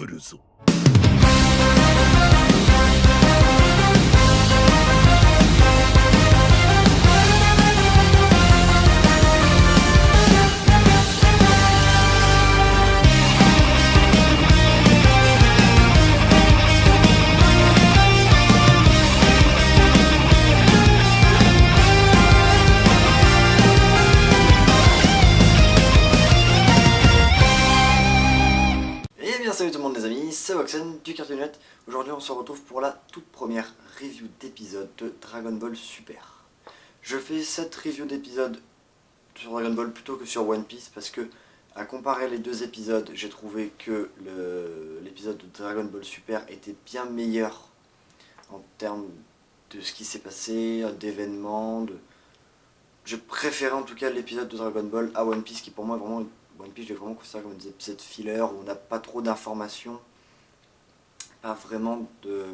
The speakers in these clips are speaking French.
来るぞ。Salut tout le monde les amis, c'est Woxen du Cartoonette. Aujourd'hui on se retrouve pour la toute première review d'épisode de Dragon Ball Super. Je fais cette review d'épisode sur Dragon Ball plutôt que sur One Piece parce que, à comparer les deux épisodes, j'ai trouvé que l'épisode de Dragon Ball Super était bien meilleur en termes de ce qui s'est passé, d'événements, J'ai préféré en tout cas l'épisode de Dragon Ball à One Piece qui pour moi est vraiment... One Piece, je l'ai vraiment considéré comme des épisodes filler où on n'a pas trop d'informations, pas vraiment de...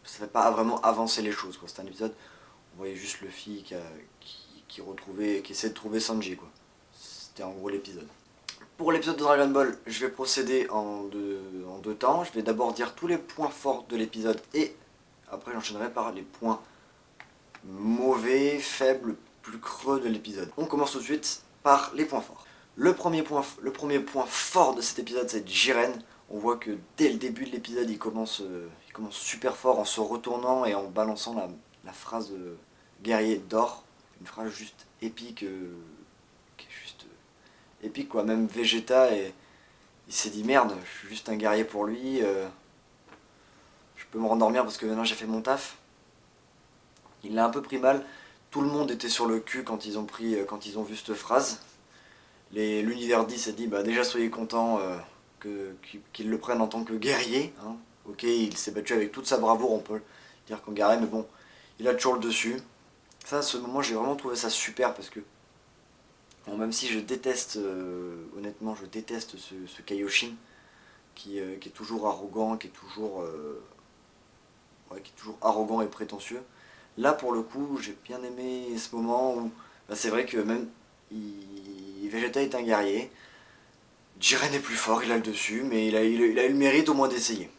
ça n'a pas vraiment avancé les choses, quoi. C'était un épisode, on voyait juste Luffy qui essaie de trouver Sanji, quoi. C'était en gros l'épisode. Pour l'épisode de Dragon Ball, je vais procéder en deux temps. Je vais d'abord dire tous les points forts de l'épisode et après j'enchaînerai par les points mauvais, faibles, plus creux de l'épisode. On commence tout de suite par les points forts. Le premier point fort de cet épisode, c'est Jiren. On voit que dès le début de l'épisode, il commence super fort en se retournant et en balançant la phrase guerrier d'or. Une phrase juste épique, qui est juste épique quoi. Même Vegeta, il s'est dit merde, je suis juste un guerrier pour lui. Je peux me rendormir parce que maintenant j'ai fait mon taf. Il l'a un peu pris mal. Tout le monde était sur le cul quand ils ont vu cette phrase. L'univers 10 s'est dit bah déjà soyez contents qu'ils le prennent en tant que guerrier, hein. Ok, il s'est battu avec toute sa bravoure, on peut dire qu'en guerrier, mais bon, il a toujours le dessus. Ça, à ce moment, j'ai vraiment trouvé ça super parce que, bon, même si je déteste, honnêtement, je déteste ce Kaioshin qui est toujours arrogant, qui est toujours arrogant et prétentieux. Là, pour le coup, j'ai bien aimé ce moment où, bah, c'est vrai que même Vegeta est un guerrier, Jiren est plus fort, il a le dessus, mais il a eu le mérite au moins d'essayer.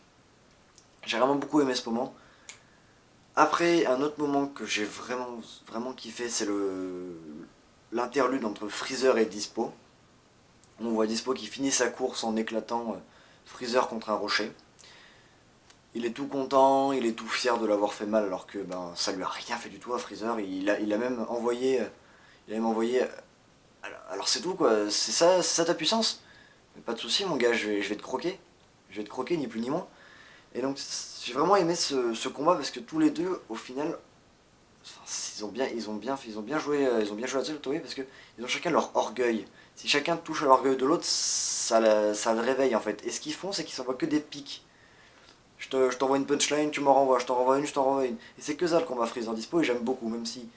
J'ai vraiment beaucoup aimé ce moment. Après, un autre moment que j'ai vraiment kiffé, c'est l'interlude entre Freezer et Dispo. On voit Dispo qui finit sa course en éclatant Freezer contre un rocher. Il est tout content, il est tout fier de l'avoir fait mal alors que ben, ça lui a rien fait du tout à Freezer. Il a même envoyé... Alors c'est tout quoi, c'est ça ta puissance? Mais pas de soucis mon gars, je vais te croquer. Je vais te croquer ni plus ni moins. Et donc j'ai vraiment aimé ce combat parce que tous les deux au final, ils ont bien joué là-dessus parce que ils ont chacun leur orgueil. Si chacun touche à l'orgueil de l'autre, ça le réveille en fait. Et ce qu'ils font c'est qu'ils s'envoient que des pics. Je t'envoie une punchline, tu m'en renvoies, je t'en renvoie une, je t'en renvoie une. Et c'est que ça le combat Freezer Dispo et j'aime beaucoup, même si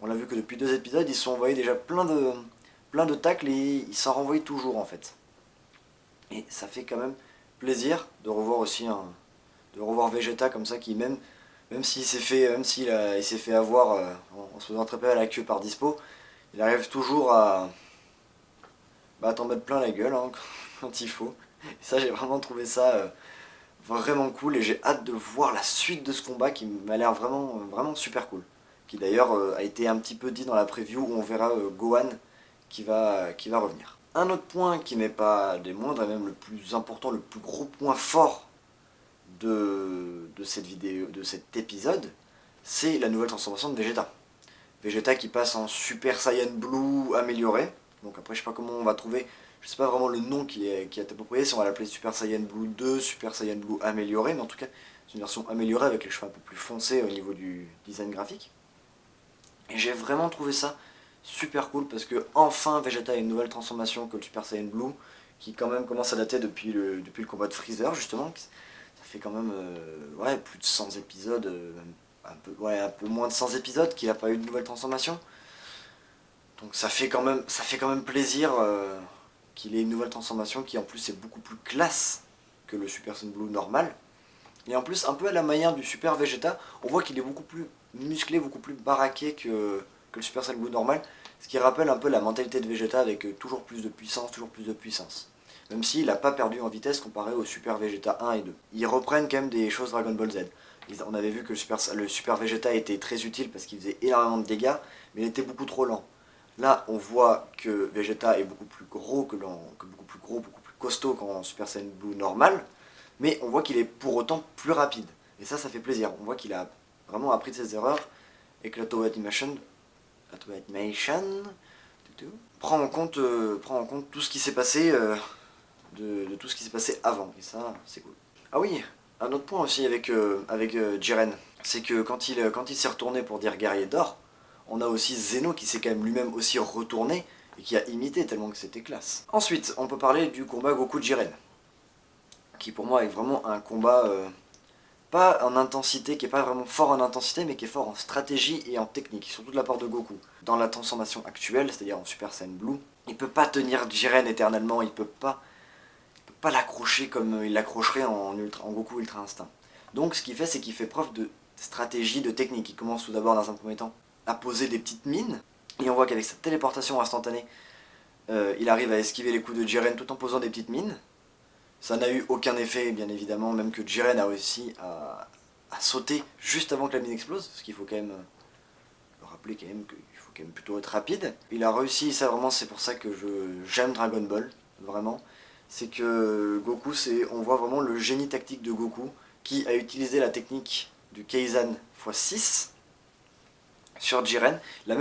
on l'a vu que depuis 2 épisodes, ils se sont envoyés déjà plein de tacles et ils s'en renvoient toujours en fait. Et ça fait quand même plaisir de revoir aussi de revoir Vegeta comme ça qui même s'il s'est fait avoir en se faisant attraper à la queue par Dispo, il arrive toujours à t'en mettre plein la gueule hein, quand il faut. Et ça j'ai vraiment trouvé ça vraiment cool et j'ai hâte de voir la suite de ce combat qui m'a l'air vraiment super cool. Qui d'ailleurs a été un petit peu dit dans la preview où on verra Gohan qui va revenir. Un autre point qui n'est pas des moindres, et même le plus important, le plus gros point fort de cette vidéo, de cet épisode, c'est la nouvelle transformation de Vegeta. Vegeta qui passe en Super Saiyan Blue amélioré. Donc après je sais pas comment on va trouver, je sais pas vraiment le nom qui est approprié, si on va l'appeler Super Saiyan Blue 2, Super Saiyan Blue amélioré, mais en tout cas c'est une version améliorée avec les cheveux un peu plus foncés au niveau du design graphique. Et j'ai vraiment trouvé ça super cool parce que enfin Vegeta a une nouvelle transformation que le Super Saiyan Blue qui quand même commence à dater depuis le combat de Freezer justement. Ça fait quand même ouais, plus de 100 épisodes, un peu moins de 100 épisodes qu'il n'a pas eu de nouvelle transformation. Donc ça fait quand même plaisir qu'il ait une nouvelle transformation qui en plus est beaucoup plus classe que le Super Saiyan Blue normal. Et en plus un peu à la manière du Super Vegeta, on voit qu'il est beaucoup plus musclé, beaucoup plus baraqué que le Super Saiyan Blue normal, ce qui rappelle un peu la mentalité de Vegeta avec toujours plus de puissance, toujours plus de puissance. même s'il n'a pas perdu en vitesse comparé au Super Vegeta 1 et 2. Ils reprennent quand même des choses Dragon Ball Z. On avait vu que le Super Vegeta était très utile parce qu'il faisait énormément de dégâts, mais il était beaucoup trop lent. Là, on voit que Vegeta est beaucoup plus gros, beaucoup plus costaud qu'en Super Saiyan Blue normal, mais on voit qu'il est pour autant plus rapide. Et ça fait plaisir. On voit qu'il a vraiment appris de ses erreurs et que la Toei Animation prend en compte tout ce qui s'est passé, de tout ce qui s'est passé avant. Et ça, c'est cool. Ah oui, un autre point aussi avec Jiren, c'est que quand il s'est retourné pour dire guerrier d'or, on a aussi Zeno qui s'est quand même lui-même aussi retourné et qui a imité tellement que c'était classe. Ensuite, on peut parler du combat Goku-Jiren, qui pour moi est vraiment un combat pas en intensité, qui est pas vraiment fort en intensité, mais qui est fort en stratégie et en technique, surtout de la part de Goku. Dans la transformation actuelle, c'est-à-dire en Super Saiyan Blue, il peut pas tenir Jiren éternellement, il peut pas l'accrocher comme il l'accrocherait en Goku Ultra Instinct. Donc ce qu'il fait, c'est qu'il fait preuve de stratégie, de technique. Il commence tout d'abord dans un premier temps à poser des petites mines, et on voit qu'avec sa téléportation instantanée, il arrive à esquiver les coups de Jiren tout en posant des petites mines. Ça n'a eu aucun effet, bien évidemment, même que Jiren a réussi à sauter juste avant que la mine explose, parce qu'il faut quand même le rappeler qu'il faut quand même plutôt être rapide. Il a réussi, ça vraiment, c'est pour ça que j'aime Dragon Ball, vraiment. C'est que Goku, on voit vraiment le génie tactique de Goku, qui a utilisé la technique du Kaizen x6 sur Jiren, mais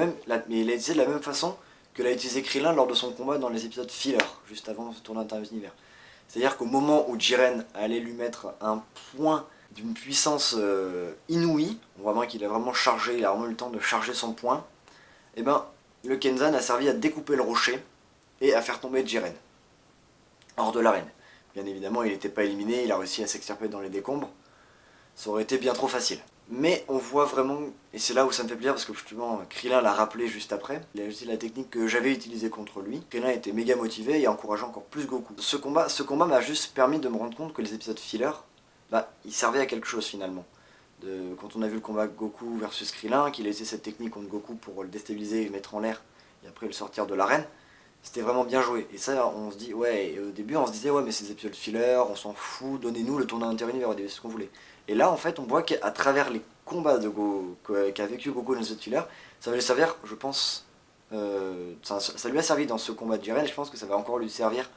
il a utilisé de la même façon que l'a utilisé Krillin lors de son combat dans les épisodes filler, juste avant ce tournoi d'inter-univers. C'est-à-dire qu'au moment où Jiren allait lui mettre un point d'une puissance inouïe, on voit vraiment qu'il a vraiment chargé, il a vraiment eu le temps de charger son point, et ben le Kenzan a servi à découper le rocher et à faire tomber Jiren hors de l'arène. Bien évidemment, il n'était pas éliminé, il a réussi à s'extirper dans les décombres, ça aurait été bien trop facile. Mais on voit vraiment, et c'est là où ça me fait plaisir parce que justement Krillin l'a rappelé juste après, il a utilisé la technique que j'avais utilisée contre lui. Krillin était méga motivé et encourageait encore plus Goku. Ce combat m'a juste permis de me rendre compte que les épisodes filler, ils servaient à quelque chose finalement. Quand on a vu le combat Goku versus Krillin, qu'il a utilisé cette technique contre Goku pour le déstabiliser et le mettre en l'air et après le sortir de l'arène, c'était vraiment bien joué. Et ça, on se dit, ouais, et au début on se disait, ouais, mais ces épisodes filler, on s'en fout, donnez-nous le tournoi inter-univers, c'est ce qu'on voulait. Et là, en fait, on voit qu'à travers les combats qu'a vécu Goku dans les épisodes filler, ça va lui servir, je pense, ça lui a servi dans ce combat de Jiren, et je pense que ça va encore lui servir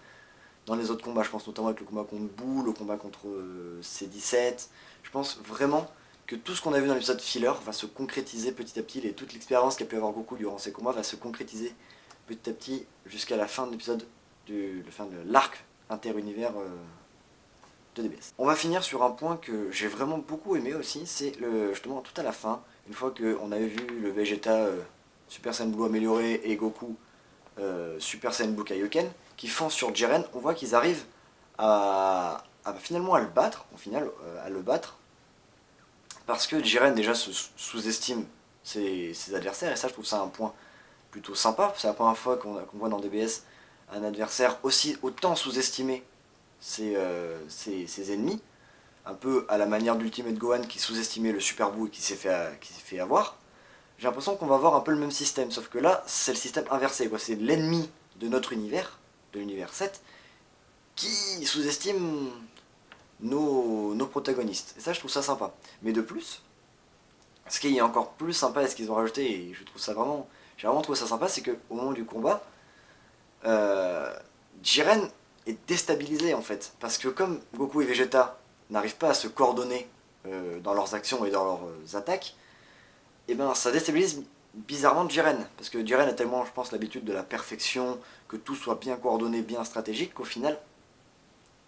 dans les autres combats. Je pense notamment avec le combat contre Boo, le combat contre C17. Je pense vraiment que tout ce qu'on a vu dans l'épisode filler va se concrétiser petit à petit, et toute l'expérience qu'a pu avoir Goku durant ces combats va se concrétiser petit à petit jusqu'à la fin de l'épisode, la fin de l'arc inter-univers de DBS. On va finir sur un point que j'ai vraiment beaucoup aimé aussi, c'est justement tout à la fin, une fois qu'on avait vu le Vegeta Super Saiyan Blue amélioré et Goku Super Saiyan Blue Kaioken, qui foncent sur Jiren, on voit qu'ils arrivent finalement à le battre, parce que Jiren déjà sous-estime ses adversaires, et ça je trouve ça un point plutôt sympa. C'est la première fois qu'on voit dans DBS un adversaire autant sous-estimé ses ennemis, un peu à la manière d'Ultimate Gohan qui sous-estimait le Super Buu et qui s'est fait avoir. J'ai l'impression qu'on va avoir un peu le même système, sauf que là c'est le système inversé, c'est l'ennemi de notre univers, de l'univers 7, qui sous-estime nos protagonistes. Et ça je trouve ça sympa. Mais de plus, ce qui est encore plus sympa et ce qu'ils ont rajouté, et je trouve ça vraiment, j'ai vraiment trouvé ça sympa, c'est qu'au moment du combat, Jiren est déstabilisé en fait, parce que comme Goku et Vegeta n'arrivent pas à se coordonner dans leurs actions et dans leurs attaques, et ben ça déstabilise bizarrement Jiren, parce que Jiren a tellement, je pense, l'habitude de la perfection, que tout soit bien coordonné, bien stratégique, qu'au final,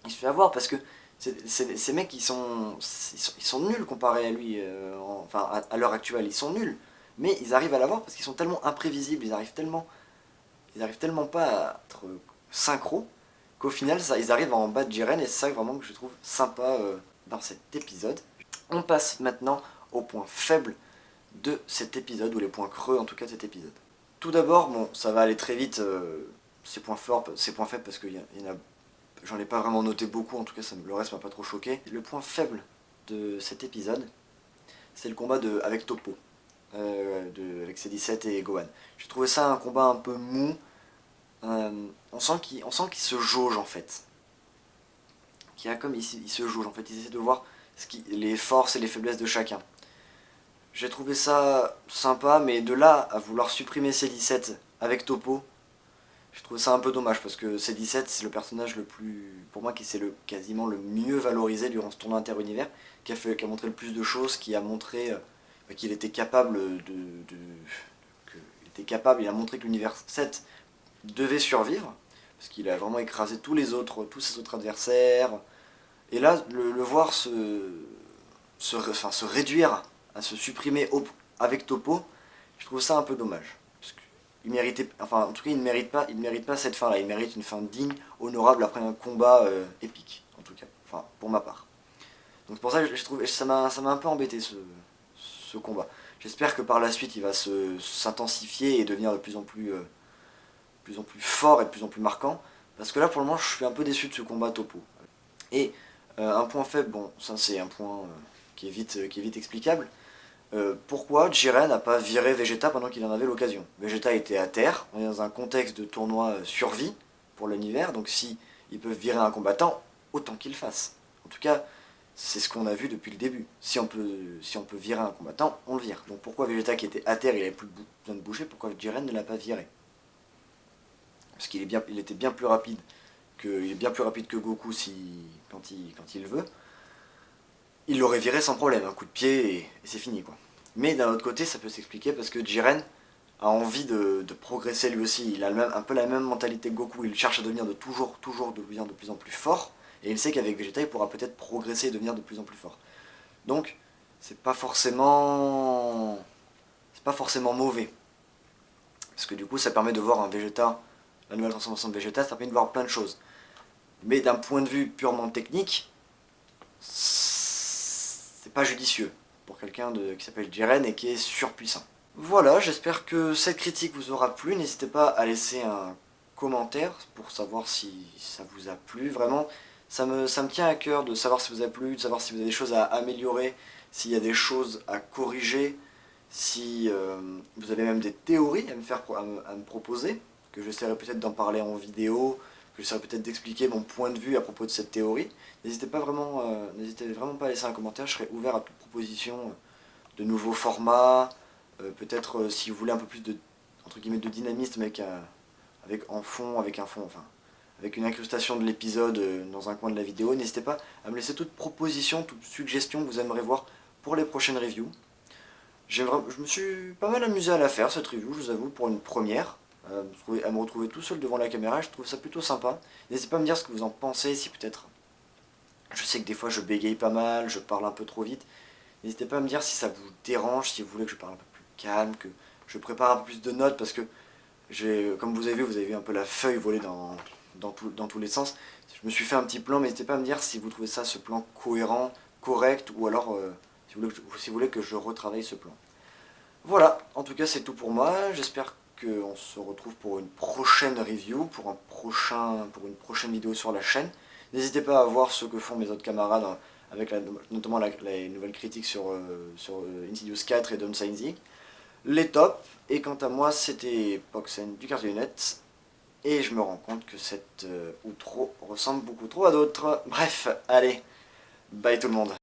il se fait avoir, parce que ces mecs, ils sont nuls comparés à lui, à l'heure actuelle, ils sont nuls, mais ils arrivent à l'avoir parce qu'ils sont tellement imprévisibles, ils arrivent tellement pas à être synchro, qu'au final, ils arrivent à en battre Jiren, et c'est ça vraiment que je trouve sympa dans cet épisode. On passe maintenant au point faible de cet épisode, ou les points creux en tout cas de cet épisode. Tout d'abord, bon, ça va aller très vite, ces points faibles, parce que j'en ai pas vraiment noté beaucoup, en tout cas le reste m'a pas trop choqué. Le point faible de cet épisode, c'est le combat avec Toppo, avec C17 et Gohan. J'ai trouvé ça un combat un peu mou, on sent qu'il se jauge en fait. il se jauge en fait, ils essaient de voir les forces et les faiblesses de chacun. J'ai trouvé ça sympa, mais de là à vouloir supprimer C17 avec Toppo, j'ai trouvé ça un peu dommage parce que C17 c'est le personnage le plus, pour moi qui s'est quasiment le mieux valorisé durant ce tournoi inter-univers, qui a montré le plus de choses, qui a montré qu'il était capable il a montré que l'univers 7 devait survivre, parce qu'il a vraiment écrasé tous ses autres adversaires. Et là, le voir se réduire à se supprimer avec Toppo, je trouve ça un peu dommage. Parce qu'il méritait, enfin en tout cas il ne mérite pas cette fin là, il mérite une fin digne, honorable après un combat épique, en tout cas, enfin pour ma part. Donc c'est pour ça que j'ai trouvé, ça m'a un peu embêté ce combat. J'espère que par la suite il va s'intensifier et devenir de plus en plus fort et de plus en plus marquant. Parce que là pour le moment je suis un peu déçu de ce combat Toppo. Et un point faible, bon ça c'est un point qui est vite explicable. Pourquoi Jiren n'a pas viré Vegeta pendant qu'il en avait l'occasion? Vegeta était à terre, on est dans un contexte de tournoi survie pour l'univers, donc si ils peuvent virer un combattant, autant qu'ils le fassent. En tout cas, c'est ce qu'on a vu depuis le début. Si on peut virer un combattant, on le vire. Donc pourquoi Vegeta qui était à terre, il n'avait plus besoin de bouger, pourquoi Jiren ne l'a pas viré? Parce qu'il était bien plus rapide que Goku quand il veut. Il l'aurait viré sans problème, un coup de pied et c'est fini quoi. Mais d'un autre côté, ça peut s'expliquer parce que Jiren a envie de progresser lui aussi. Il a un peu la même mentalité que Goku. Il cherche à devenir de plus en plus fort. Et il sait qu'avec Vegeta, il pourra peut-être progresser et devenir de plus en plus fort. Donc, c'est pas forcément mauvais. Parce que du coup, ça permet de voir un Vegeta, la nouvelle transformation de Vegeta, ça permet de voir plein de choses. Mais d'un point de vue purement technique, c'est pas judicieux pour quelqu'un qui s'appelle Jiren et qui est surpuissant. Voilà, j'espère que cette critique vous aura plu. N'hésitez pas à laisser un commentaire pour savoir si ça vous a plu. Vraiment, ça me tient à cœur de savoir si vous a plu, de savoir si vous avez des choses à améliorer, s'il y a des choses à corriger, si vous avez même des théories à me proposer, que j'essaierai peut-être d'en parler en vidéo, que j'essaierai peut-être d'expliquer mon point de vue à propos de cette théorie. N'hésitez vraiment pas à laisser un commentaire, je serai ouvert à toute proposition de nouveaux formats, peut-être si vous voulez un peu plus entre guillemets, de dynamisme avec une incrustation de l'épisode dans un coin de la vidéo. N'hésitez pas à me laisser toute proposition, toute suggestion que vous aimeriez voir pour les prochaines reviews. Je me suis pas mal amusé à la faire cette review, je vous avoue, pour une première. À me retrouver tout seul devant la caméra, je trouve ça plutôt sympa. N'hésitez pas à me dire ce que vous en pensez, si peut-être... Je sais que des fois je bégaye pas mal, je parle un peu trop vite. N'hésitez pas à me dire si ça vous dérange, si vous voulez que je parle un peu plus calme, que je prépare un peu plus de notes, parce que comme vous avez vu un peu la feuille voler dans tous les sens. Je me suis fait un petit plan, mais n'hésitez pas à me dire si vous trouvez ce plan cohérent, correct, ou alors si vous voulez que je retravaille ce plan. Voilà, en tout cas c'est tout pour moi, j'espère qu'on se retrouve pour une prochaine review, pour une prochaine vidéo sur la chaîne. N'hésitez pas à voir ce que font mes autres camarades, avec notamment les nouvelles critiques sur Insidious 4 et Downside Z. Les tops, et quant à moi c'était Poxen du Cartoonet, et je me rends compte que cette outro ressemble beaucoup trop à d'autres. Bref, allez, bye tout le monde.